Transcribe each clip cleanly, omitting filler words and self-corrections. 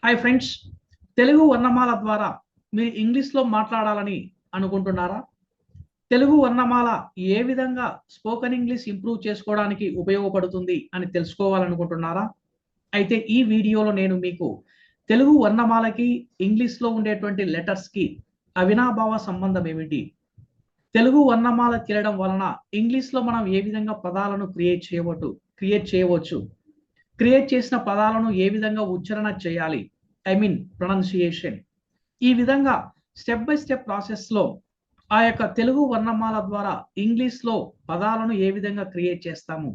Hi friends, Telugu వర్ణమాల ద్వారా మీరు ఇంగ్లీష్లో మాట్లాడాలని అనుకుంటున్నారా? తెలుగు వర్ణమాల ఏ విధంగా స్పోకెన్ ఇంగ్లీష్ ఇంప్రూవ్ చేసుకోవడానికి ఉపయోగపడుతుంది అని తెలుసుకోవాలనుకుంటున్నారా? అయితే ఈ వీడియోలో నేను మీకు తెలుగు వర్ణమాలకి ఇంగ్లీష్లో ఉండేటువంటి లెటర్స్కి అవినాభావ సంబంధం ఏమిటి, తెలుగు వర్ణమాల తినడం వలన ఇంగ్లీష్లో మనం ఏ విధంగా పదాలను క్రియేట్ చేసిన పదాలను ఏ విధంగా ఉచ్చారణ చేయాలి, ప్రొనౌన్సియేషన్, ఈ విధంగా స్టెప్ బై స్టెప్ ప్రాసెస్లో ఆ యొక్క తెలుగు వర్ణమాల ద్వారా ఇంగ్లీష్లో పదాలను ఏ విధంగా క్రియేట్ చేస్తాము,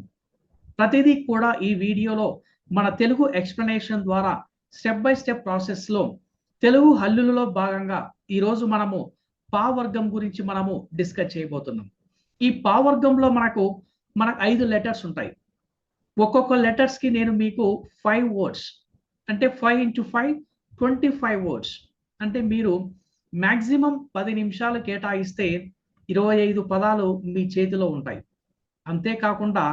ప్రతిదీ కూడా ఈ వీడియోలో మన తెలుగు ఎక్స్ప్లెనేషన్ ద్వారా స్టెప్ బై స్టెప్ ప్రాసెస్లో తెలుగు హల్లులలో భాగంగా ఈరోజు మనము పా వర్గం గురించి మనము డిస్కస్ చేయబోతున్నాం. ఈ పా వర్గంలో మనకు 5 లెటర్స్ ఉంటాయి. ఒక్కొక్క లెటర్స్ కి నేను మీకు 5 వర్డ్స్, అంటే 5 into 5 25 వర్డ్స్, అంటే మీరు మాక్సిమం 10 నిమిషాలు కేటాయిస్తే 25 పదాలు మీ చేతిలో ఉంటాయి. అంతేకాకుండా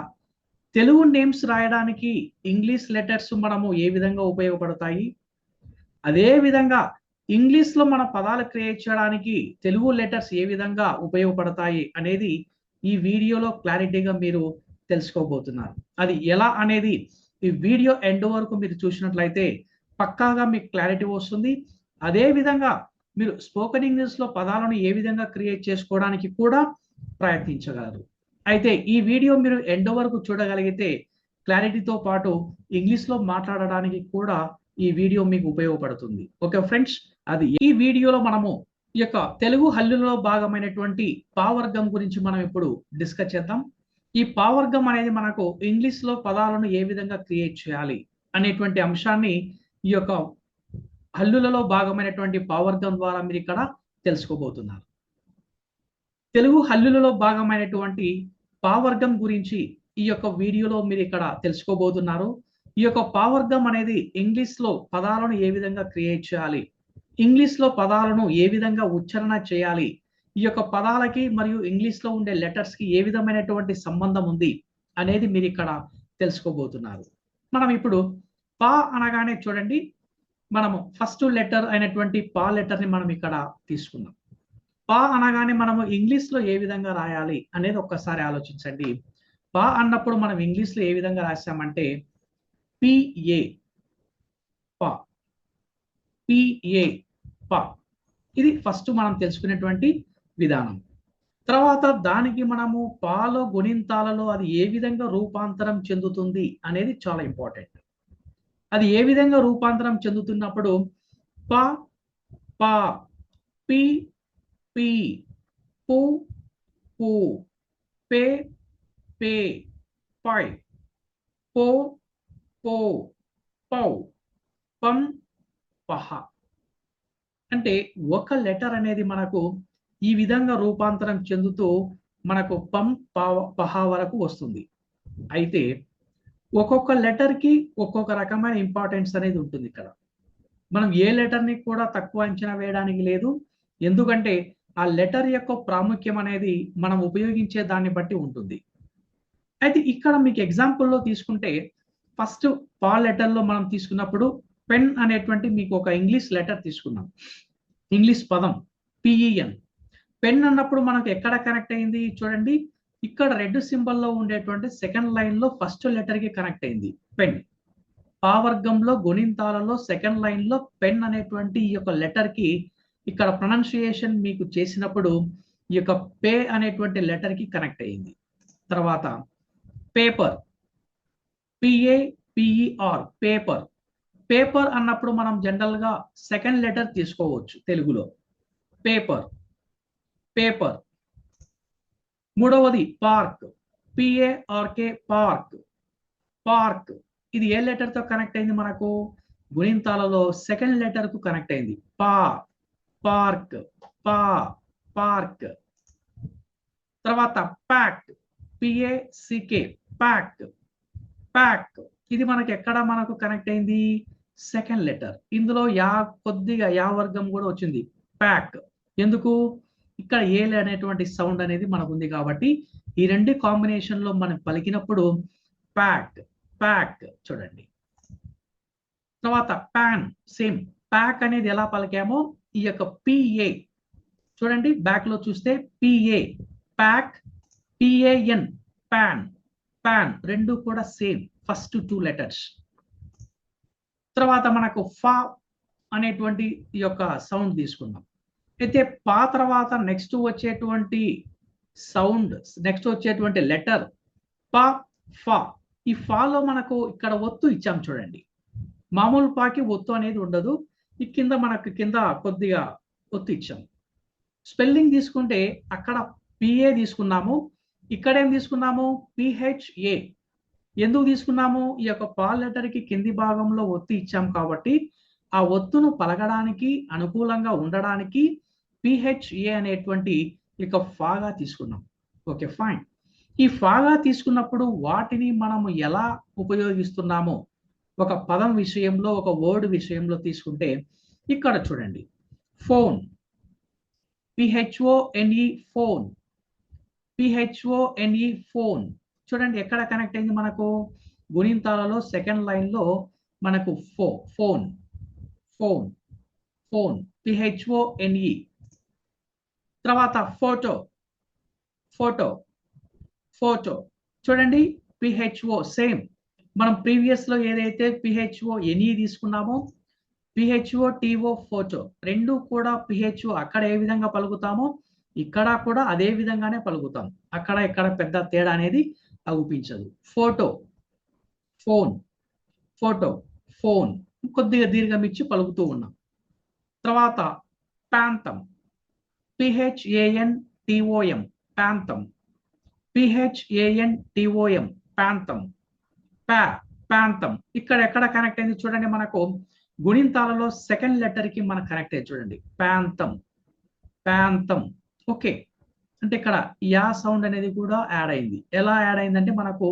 తెలుగు నేమ్స్ రాయడానికి ఇంగ్లీష్ లెటర్స్ మనము ఏ విధంగా ఉపయోగపడతాయి, అదే విధంగా ఇంగ్లీష్లో మన పదాలు క్రియేట్ చేయడానికి తెలుగు లెటర్స్ ఏ విధంగా ఉపయోగపడతాయి అనేది ఈ వీడియోలో క్లారిటీగా మీరు తెలుసుకోబోతున్నారు. అది ఎలా అనేది ఈ వీడియో ఎండ్ వరకు మీరు చూసినట్లయితే పక్కాగా మీకు క్లారిటీ వస్తుంది. అదే విధంగా మీరు స్పోకెన్ ఇంగ్లీష్లో పదాలను ఏ విధంగా క్రియేట్ చేసుకోవడానికి కూడా ప్రయత్నించగలరు. అయితే ఈ వీడియో మీరు ఎండ్ వరకు చూడగలిగితే క్లారిటీతో పాటు ఇంగ్లీష్లో మాట్లాడడానికి కూడా ఈ వీడియో మీకు ఉపయోగపడుతుంది. ఓకే ఫ్రెండ్స్, అది ఈ వీడియోలో మనము ఈ యొక్క తెలుగు హల్లులలో భాగమైనటువంటి పావర్గం గురించి మనం ఇప్పుడు డిస్కస్ చేద్దాం. ఈ పావర్గం అనేది మనకు ఇంగ్లీష్లో పదాలను ఏ విధంగా క్రియేట్ చేయాలి అనేటువంటి అంశాన్ని ఈ యొక్క హల్లులలో భాగమైనటువంటి పావర్గం ద్వారా మీరు ఇక్కడ తెలుసుకోబోతున్నారు. తెలుగు హల్లులలో భాగమైనటువంటి పావర్గం గురించి ఈ యొక్క వీడియోలో మీరు ఇక్కడ తెలుసుకోబోతున్నారు. ఈ యొక్క పావర్గం అనేది ఇంగ్లీష్లో పదాలను ఏ విధంగా క్రియేట్ చేయాలి, ఇంగ్లీష్లో పదాలను ఏ విధంగా ఉచ్చారణ చేయాలి, ఈ యొక్క పదాలకి మరియు ఇంగ్లీష్లో ఉండే లెటర్స్కి ఏ విధమైనటువంటి సంబంధం ఉంది అనేది మీరు ఇక్కడ తెలుసుకోబోతున్నారు. మనం ఇప్పుడు పా అనగానే చూడండి, మనము ఫస్ట్ లెటర్ అయినటువంటి పా లెటర్ని మనం ఇక్కడ తీసుకున్నాం. పా అనగానే మనము ఇంగ్లీష్లో ఏ విధంగా రాయాలి అనేది ఒక్కసారి ఆలోచించండి. పా అన్నప్పుడు మనం ఇంగ్లీష్లో ఏ విధంగా రాసామంటే పిఏ, పా, పిఏ, పా. ఇది ఫస్ట్ మనం తెలుసుకునేటువంటి విధానం. తర్వాత దానికి మనము పాలో గుణింతాలలో అది ఏ విధంగా రూపాంతరం చెందుతుంది అనేది చాలా ఇంపార్టెంట్. అది ఏ విధంగా రూపాంతరం చెందుతున్నప్పుడు పా, పా, పి, పి, పు, పు, పే, పే, పై, పో, పో, పౌ, పం, పహ. అంటే ఒక లెటర్ అనేది మనకు ఈ విధంగా రూపాంతరం చెందుతూ మనకు పం, పహ వరకు వస్తుంది. అయితే ఒక్కొక్క లెటర్కి ఒక్కొక్క రకమైన ఇంపార్టెన్స్ అనేది ఉంటుంది. ఇక్కడ మనం ఏ లెటర్ని కూడా తక్కువ అంచనా వేయడానికి లేదు. ఎందుకంటే ఆ లెటర్ యొక్క ప్రాముఖ్యం అనేది మనం ఉపయోగించే దాన్ని బట్టి ఉంటుంది. అయితే ఇక్కడ మీకు ఎగ్జాంపుల్లో తీసుకుంటే ఫస్ట్ పా లెటర్లో మనం తీసుకున్నప్పుడు పెన్ అనేటువంటి మీకు ఒక ఇంగ్లీష్ లెటర్ తీసుకున్నాం, ఇంగ్లీష్ పదం పిఈఎన్. పెన్ అన్నప్పుడు మనకు ఎక్కడ కనెక్ట్ అయింది చూడండి, ఇక్కడ రెడ్ సింబల్లో ఉండేటువంటి సెకండ్ లైన్లో ఫస్ట్ లెటర్కి కనెక్ట్ అయింది పెన్. పావర్గంలో గుణింతాలలో సెకండ్ లైన్లో పెన్ అనేటువంటి ఈ యొక్క లెటర్కి ఇక్కడ ప్రొనౌన్సియేషన్ మీకు చేసినప్పుడు ఈ యొక్క పే అనేటువంటి లెటర్కి కనెక్ట్ అయింది. తర్వాత paper, PA PER, paper. Paper అన్నప్పుడు మనం జనరల్గా సెకండ్ లెటర్ తీసుకోవచ్చు తెలుగులో, పేపర్, పేపర్. మూడవది పార్క్, పిఏఆర్కే, పార్క్, పార్క్. ఇది ఏ లెటర్ తో కనెక్ట్ అయింది మనకు, గుణింతాలలో సెకండ్ లెటర్ కు కనెక్ట్ అయింది, పా, పార్క్, పా, పార్క్. తర్వాత ప్యాక్, పిఏసికే, ప్యాక్, ప్యాక్. ఇది మనకి ఎక్కడ మనకు కనెక్ట్ అయింది, సెకండ్ లెటర్. ఇందులో కొద్దిగా యా వర్గం కూడా వచ్చింది, ప్యాక్. ఎందుకు, ఇక్కడ ఏ అనేటువంటి సౌండ్ అనేది మనకు ఉంది కాబట్టి ఈ రెండు కాంబినేషన్ లో మనం పలికినప్పుడు ప్యాక్, ప్యాక్. చూడండి, తర్వాత పాన్ సేమ్, ప్యాక్ అనేది ఎలా పలికామో ఈ యొక్క పిఏ చూడండి, బ్యాక్ లో చూస్తే PA pack, PAN pan, pan రెండు కూడా సేమ్ ఫస్ట్ 2 లెటర్స్. తర్వాత మనకు ఫా అనేటువంటి ఈ యొక్క సౌండ్ తీసుకున్నాం. అయితే పా తర్వాత నెక్స్ట్ వచ్చేటువంటి సౌండ్, నెక్స్ట్ వచ్చేటువంటి లెటర్ పా, ఫా. ఈ ఫాలో మనకు ఇక్కడ ఒత్తు ఇచ్చాం చూడండి. మామూలు పాకి ఒత్తు అనేది ఉండదు, ఈ కింద మనకు కింద కొద్దిగా ఒత్తు ఇచ్చాం. స్పెల్లింగ్ తీసుకుంటే అక్కడ పిఏ తీసుకున్నాము, ఇక్కడ ఏం తీసుకున్నాము పిహెచ్ఏ. ఎందుకు తీసుకున్నాము, ఈ యొక్క పా లెటర్ కి కింది భాగంలో ఒత్తు ఇచ్చాం కాబట్టి ఆ ఒత్తును పలకడానికి అనుకూలంగా ఉండడానికి పిహెచ్ఏ అనేటువంటి ఇక ఫాగా తీసుకున్నాం. Okay fine. ఈ ఫాగా తీసుకున్నప్పుడు వాటిని మనము ఎలా ఉపయోగిస్తున్నామో ఒక పదం విషయంలో, ఒక వర్డ్ విషయంలో తీసుకుంటే ఇక్కడ చూడండి, ఫోన్ పిహెచ్ఓఎన్ఈ ఫోన్, పిహెచ్ఓఎన్ఈ ఫోన్. చూడండి ఎక్కడ కనెక్ట్ అయింది మనకు, గుణింతాలలో సెకండ్ లైన్ లో మనకు ఫోన్, ఫోన్, ఫోన్ పిహెచ్ఓఎన్ఈ. తర్వాత ఫోటో, ఫోటో, ఫోటో చూడండి పిహెచ్ఓ సేమ్. మనం ప్రీవియస్ లో ఏదైతే పిహెచ్ఓఎన్ఈ తీసుకున్నామో పిహెచ్ఓ టీఓ ఫోటో రెండు కూడా పిహెచ్ఓ అక్కడ ఏ విధంగా పలుకుతామో ఇక్కడ కూడా అదే విధంగానే పలుకుతాం. అక్కడ ఇక్కడ పెద్ద తేడా అనేది అగుపించదు. ఫోటో, ఫోన్, ఫోటో, ఫోన్ కొద్దిగా దీర్ఘం ఇచ్చి పలుకుతూ ఉన్నాం. తర్వాత ప్రాంతం పిహెచ్ఏఎన్టీఓఎం ప్రాంతం, పిహెచ్ఏఎన్టీఓఎం ప్రాంతం, ప్రాంతం. ఇక్కడ ఎక్కడ కనెక్ట్ అయింది చూడండి, మనకు గుణింతాలలో సెకండ్ లెటర్ కి మనకు కనెక్ట్ అయ్యింది చూడండి, ప్రాంతం, ప్రాంతం. ఓకే, అంటే ఇక్కడ యా సౌండ్ అనేది కూడా యాడ్ అయింది. ఎలా యాడ్ అయిందంటే మనకు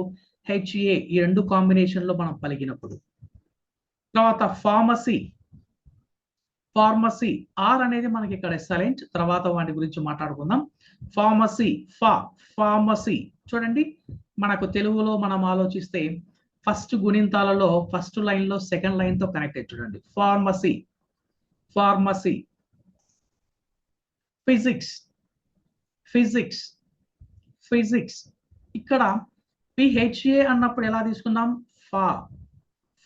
హెచ్ఏ ఈ రెండు కాంబినేషన్ లో మనం పలికినప్పుడు. తర్వాత ఫార్మసీ, ఫార్మసీ ఆర్ అనేది మనకి ఇక్కడ సైలెంట్, తర్వాత వాటి గురించి మాట్లాడుకుందాం. ఫార్మసీ ఫార్మసీ చూడండి, మనకు తెలుగులో మనం ఆలోచిస్తే ఫస్ట్ గుణింతాలలో ఫస్ట్ లైన్ లో సెకండ్ లైన్ తో కనెక్ట్ అయ్యి చూడండి, pharmacy, pharmacy. Physics, physics, physics. ఇక్కడ పిహెచ్ఏ అన్నప్పుడు ఎలా తీసుకున్నాం, ఫా,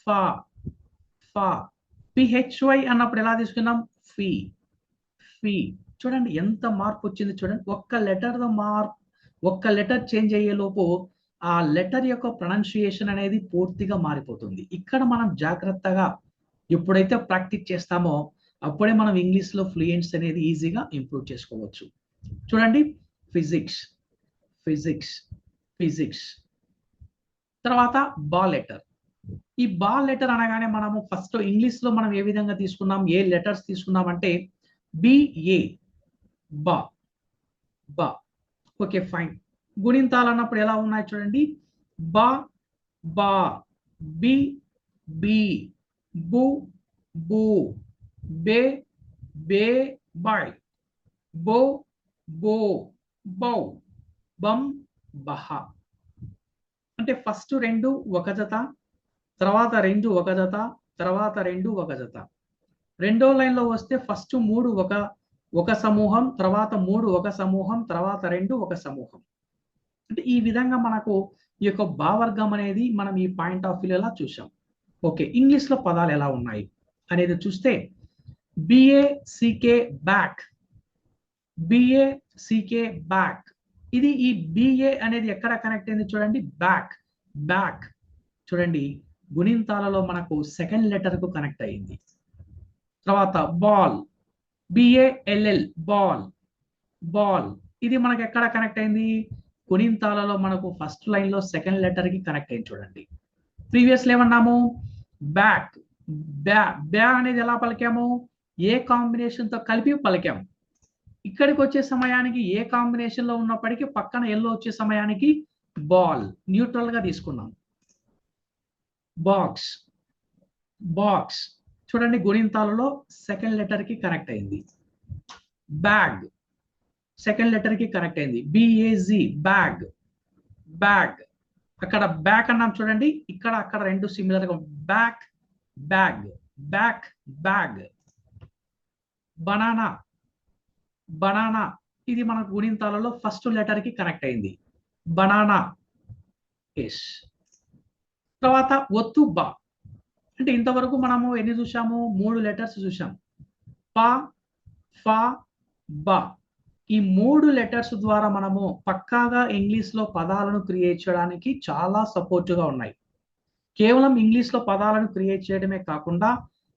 ఫా, ఫా. పిహెచ్వై అన్నప్పుడు ఎలా తీసుకున్నాం, ఫీ, ఫీ. చూడండి ఎంత మార్పు వచ్చింది చూడండి, ఒక్క లెటర్ చేంజ్ అయ్యే లోపు ఆ లెటర్ యొక్క ప్రొనౌన్సియేషన్ అనేది పూర్తిగా మారిపోతుంది. ఇక్కడ మనం జాగ్రత్తగా ఎప్పుడైతే ప్రాక్టీస్ చేస్తామో అప్పుడే మనం ఇంగ్లీష్ లో ఫ్లూయెన్స్ అనేది ఈజీగా ఇంప్రూవ్ చేసుకోవచ్చు. చూడండి ఫిజిక్స్, ఫిజిక్స్, ఫిజిక్స్. తర్వాత బా లెటర్. ఈ బా లెటర్ అనగానే మనము ఫస్ట్ ఇంగ్లీష్ లో మనం ఏ విధంగా తీసుకున్నాం, ఏ లెటర్స్ తీసుకున్నామంటే బిఏ, బా, బా. Okay fine. గుణింతాలు అన్నప్పుడు ఎలా ఉన్నాయి చూడండి, బా, బా, బి, బి, బు, బు, బే, బే, బై, బో, బో, బౌ, బం, బహ. అంటే ఫస్ట్ రెండు ఒక జత, తర్వాత రెండు ఒక జత, తర్వాత రెండు ఒక జత. రెండో లైన్ లో వస్తే ఫస్ట్ మూడు ఒక సమూహం, తర్వాత మూడు ఒక సమూహం, తర్వాత రెండు ఒక సమూహం. అంటే ఈ విధంగా మనకు ఈ యొక్క భావర్గం అనేది మనం ఈ పాయింట్ ఆఫ్ వ్యూ ఎలా చూసాం. ఓకే, ఇంగ్లీష్ లో పదాలు ఎలా ఉన్నాయి అనేది చూస్తే బిఏసికే బ్యాక్, బిఏసికే బ్యాక్. ఇది ఈ బిఏ అనేది ఎక్కడ కనెక్ట్ అయింది చూడండి, బ్యాక్, బ్యాక్. చూడండి గుణింతాలలో మనకు సెకండ్ లెటర్ కు కనెక్ట్ అయింది. తర్వాత బాల్, బిఏఎల్ఎల్ బాల్, బాల్. ఇది మనకు ఎక్కడ కనెక్ట్ అయింది, గుణింతాలలో మనకు ఫస్ట్ లైన్ లో సెకండ్ లెటర్ కి కనెక్ట్ అయింది చూడండి. ప్రీవియస్ ఏమన్నాము, బ్యాక్, బ్యా, బ్యా అనేది ఎలా పలికాము, ఏ కాంబినేషన్ తో కలిపి పలికాము. ఇక్కడికి వచ్చే సమయానికి ఏ కాంబినేషన్ లో ఉన్నప్పటికీ పక్కన ఎల్లో వచ్చే సమయానికి బాల్ న్యూట్రల్ గా తీసుకున్నాం. Box, box. చూడండి గుణింతాలలో సెకండ్ లెటర్ కి కనెక్ట్ అయింది. బ్యాగ్ సెకండ్ లెటర్ కి కనెక్ట్ అయింది, బిఏజి బ్యాగ్, బ్యాగ్. అక్కడ బ్యాక్ అన్నాం చూడండి, ఇక్కడ అక్కడ రెండు సిమిలర్ గా back, bag. Back bag, banana banana, ఇది మనకు గుణింతాలలో ఫస్ట్ లెటర్ కి కనెక్ట్ అయింది, బనానా. ఎస్. తర్వాత ఒత్తు బా, అంటే ఇంతవరకు మనము ఎన్ని చూసాము, 3 లెటర్స్ చూసాం, పా ఫా బా. ఈ 3 లెటర్స్ ద్వారా మనము పక్కాగా ఇంగ్లీష్ లో పదాలను క్రియేట్ చేయడానికి చాలా సపోర్టుగా ఉన్నాయి. కేవలం ఇంగ్లీష్ లో పదాలను క్రియేట్ చేయడమే కాకుండా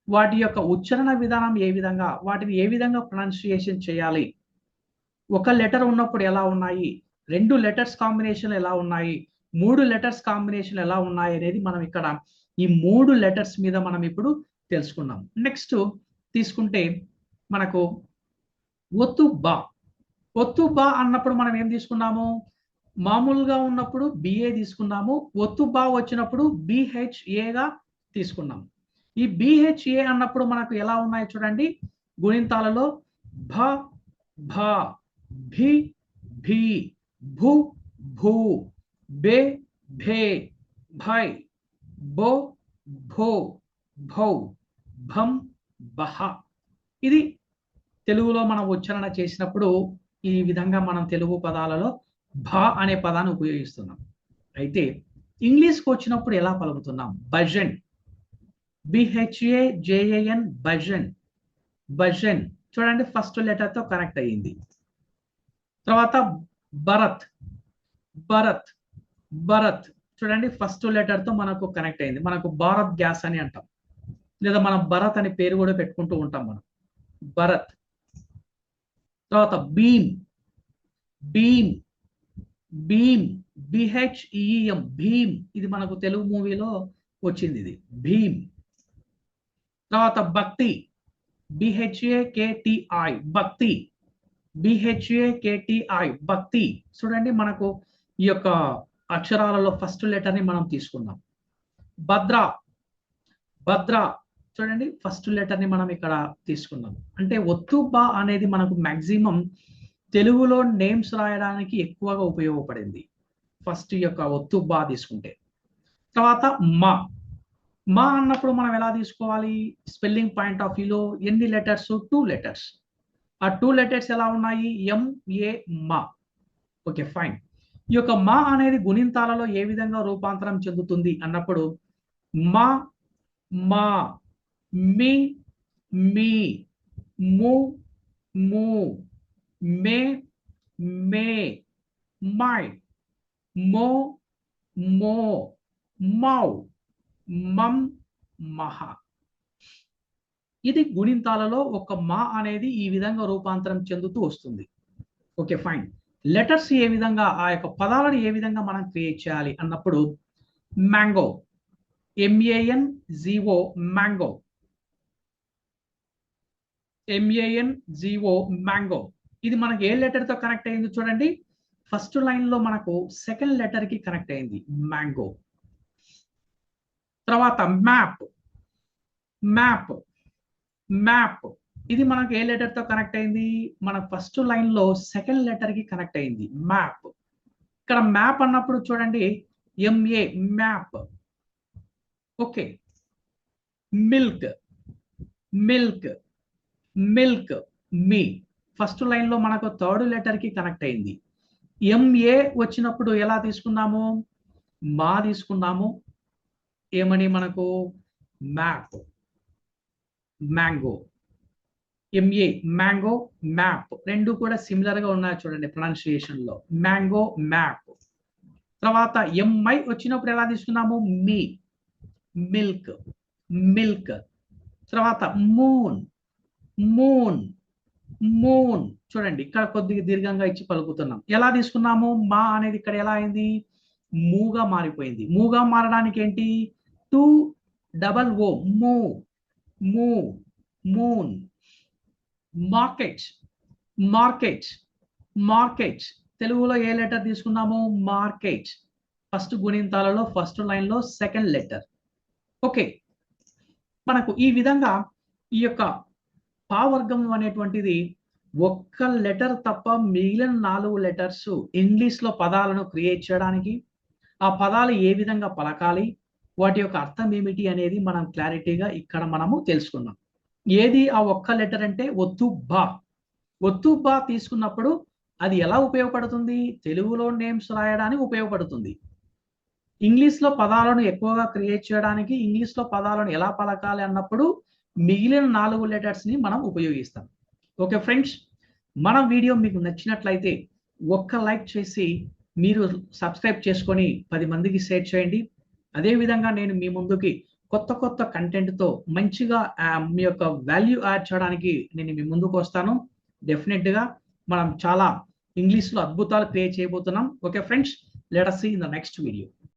వాటి యొక్క ఉచ్చారణ విధానం ఏ విధంగా, వాటిని ఏ విధంగా ప్రొనౌన్సియేషన్ చేయాలి, ఒక లెటర్ ఉన్నప్పుడు ఎలా ఉన్నాయి, 2 లెటర్స్ కాంబినేషన్ ఎలా ఉన్నాయి, 3 లెటర్స్ కాంబినేషన్ ఎలా ఉన్నాయి అనేది మనం ఇక్కడ ఈ 3 లెటర్స్ మీద మనం ఇప్పుడు తెలుసుకున్నాం. నెక్స్ట్ తీసుకుంటే మనకు ఒత్తు బా. ఒత్తు బా అన్నప్పుడు మనం ఏం తీసుకున్నాము, మామూలుగా ఉన్నప్పుడు బిఏ తీసుకున్నాము, ఒత్తు బా వచ్చినప్పుడు బిహెచ్ఏగా తీసుకున్నాం. ఈ బిహెచ్ఏ అన్నప్పుడు మనకు ఎలా ఉన్నాయి చూడండి, గుణింతాలలో భ భ, భి భి, భు భూ, బే భే, భై, బో భో, భౌ, భం బహ. ఇది తెలుగులో మనం ఉచ్చారణ చేసినప్పుడు ఈ విధంగా మనం తెలుగు పదాలలో భ అనే పదాన్ని ఉపయోగిస్తున్నాం. అయితే ఇంగ్లీష్కి వచ్చినప్పుడు ఎలా పలుకుతున్నాం, భజన్, బిహెచ్ఏ జేఏఎన్, భజన్ భజన్. చూడండి ఫస్ట్ లెటర్ తో కనెక్ట్ అయ్యింది. తర్వాత భరత్ భరత్ భరత్, చూడండి ఫస్ట్ లెటర్ తో మనకు కనెక్ట్ అయింది, మనకు భారత్ గ్యాస్ అని అంటాం, లేదా మనం భరత్ అనే పేరు కూడా పెట్టుకుంటూ ఉంటాం మనం, భరత్. తర్వాత భీమ్ భీమ్ భీమ్, బిహెచ్ఈఎం, భీమ్, ఇది మనకు తెలుగు మూవీలో వచ్చింది ఇది భీమ్. తర్వాత భక్తి, బిహెచ్ఏకేటిఐ, భక్తి, బిహెచ్ఏకేటిఐ, భక్తి. చూడండి మనకు ఈ యొక్క అక్షరాలలో ఫస్ట్ లెటర్ ని మనం తీసుకున్నాం. భద్ర భద్ర, చూడండి ఫస్ట్ లెటర్ ని మనం ఇక్కడ తీసుకున్నాం. అంటే ఒత్తు బా అనేది మనకు మాక్సిమం తెలుగులో నేమ్స్ రాయడానికి ఎక్కువగా ఉపయోగపడింది, ఫస్ట్ ఈ యొక్క ఒత్తు బా తీసుకుంటే. తర్వాత మా మా అన్నప్పుడు మనం ఎలా తీసుకోవాలి, స్పెల్లింగ్ పాయింట్ ఆఫ్ వ్యూలో ఎన్ని లెటర్స్, 2 లెటర్స్. ఆ 2 లెటర్స్ ఎలా ఉన్నాయి, ఎంఏ మా. Okay fine. ఈ యొక్క మా అనేది గుణింతాలలో ఏ విధంగా రూపాంతరం చెందుతుంది అన్నప్పుడు మా మా, మీ మీ, ము ము, మే మే, మై, మో మో, మౌ, మం మహ. ఇది గుణింతాలలో ఒక మా అనేది ఈ విధంగా రూపాంతరం చెందుతూ వస్తుంది. Okay fine. లెటర్స్ ఏ విధంగా, ఆ యొక్క పదాలను ఏ విధంగా మనం క్రియేట్ చేయాలి అన్నప్పుడు mango, MANGO, mango, MANGO, mango. ఇది మనకి ఏ లెటర్ తో కనెక్ట్ అయింది చూడండి, ఫస్ట్ లైన్ లో మనకు సెకండ్ లెటర్ కి కనెక్ట్ అయింది, మ్యాంగో. తర్వాత మ్యాప్ మ్యాప్ మ్యాప్, ఇది మనకు ఏ లెటర్ తో కనెక్ట్ అయింది, మన ఫస్ట్ లైన్ లో సెకండ్ లెటర్ కి కనెక్ట్ అయింది, మ్యాప్. ఇక్కడ మ్యాప్ అన్నప్పుడు చూడండి MA, map. Okay. Milk milk milk, మీ. ఫస్ట్ లైన్ లో మనకు థర్డ్ లెటర్ కి కనెక్ట్ అయింది. MA వచ్చినప్పుడు ఎలా తీసుకున్నాము, మా తీసుకున్నాము, ఏమని మనకు map, mango. MA mango, map, రెండు కూడా సిమిలర్ గా ఉన్నాయి చూడండి ప్రొనౌన్సియేషన్ లో, మ్యాంగో మ్యాప్. తర్వాత MI వచ్చినప్పుడు ఎలా తీసుకున్నాము, మీ, మిల్క్ మిల్క్. తర్వాత మూన్ మూన్ మూన్, చూడండి ఇక్కడ కొద్దిగా దీర్ఘంగా ఇచ్చి పలుకుతున్నాం, ఎలా తీసుకున్నాము, మా అనేది ఇక్కడ ఎలా అయింది, మూగా మారిపోయింది. మూగా మారడానికి ఏంటి, 2 మూ మూ, మూన్. మార్కెట్ మార్కెట్ మార్కెట్, తెలుగులో ఏ లెటర్ తీసుకున్నాము, మార్కెట్, ఫస్ట్ గుణింతాలలో ఫస్ట్ లైన్ లో సెకండ్ లెటర్. ఓకే. మనకు ఈ విధంగా ఈ యొక్క పావర్గం అనేటువంటిది ఒక్క లెటర్ తప్ప మిగిలిన 4 లెటర్స్ ఇంగ్లీష్ లో పదాలను క్రియేట్ చేయడానికి, ఆ పదాలు ఏ విధంగా పలకాలి, వాటి యొక్క అర్థం ఏమిటి అనేది మనం క్లారిటీగా ఇక్కడ మనము తెలుసుకున్నాం. ఏది ఆ ఒక్క లెటర్ అంటే ఒత్తు బా. ఒత్తు బా తీసుకున్నప్పుడు అది ఎలా ఉపయోగపడుతుంది? తెలుగులో నేమ్స్ రాయడానికి ఉపయోగపడుతుంది. ఇంగ్లీష్లో పదాలను ఎక్కువగా క్రియేట్ చేయడానికి, ఇంగ్లీష్లో పదాలను ఎలా పలకాలి అన్నప్పుడు మిగిలిన 4 లెటర్స్ని మనం ఉపయోగిస్తాం. ఓకే ఫ్రెండ్స్, మన వీడియో మీకు నచ్చినట్లయితే ఒక్క లైక్ చేసి మీరు సబ్స్క్రైబ్ చేసుకొని 10 మందికి షేర్ చేయండి. అదేవిధంగా నేను మీ ముందుకి కొత్త కంటెంట్తో మంచిగా మీ యొక్క వాల్యూ యాడ్ చేయడానికి నేను మీ ముందుకు వస్తాను. డెఫినెట్గా మనం చాలా ఇంగ్లీష్లో అద్భుతాలు క్రియేట్ చేయబోతున్నాం. Okay friends, let us see in the next video.